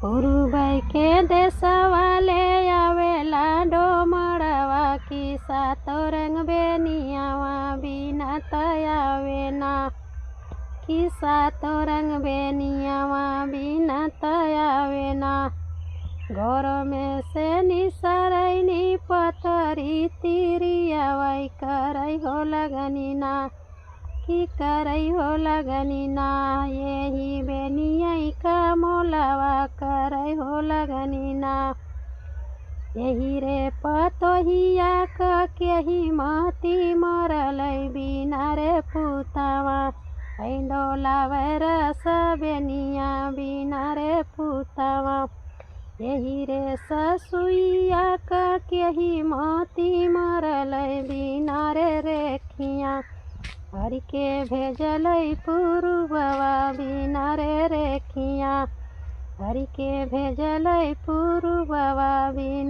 पुरुबै के देशवाले आवेला डोमड़वा की सातो रंग बेनियावा बिना तयावे ना की सातो रंग बेनियावा बिना तयावे ना। घर में से निसरैनी पथरी तिरियावाई करई हो लगनी ना की करई हो लगनी ना। यही बेनियाई का मोलावा करई हो लगनी ना। यही रे पतोहिया क केही मती मरलै बिना रे पुतावा ऐंडोलावे रस बेनिया बिना रे पुतावा। यही रे ससुइया क केही मती मरलै बिना रे रेखिया हरि के भेजलै पुरुबवा बिना रे रेखिया हरि के भेजलै पुरुबवा बिना।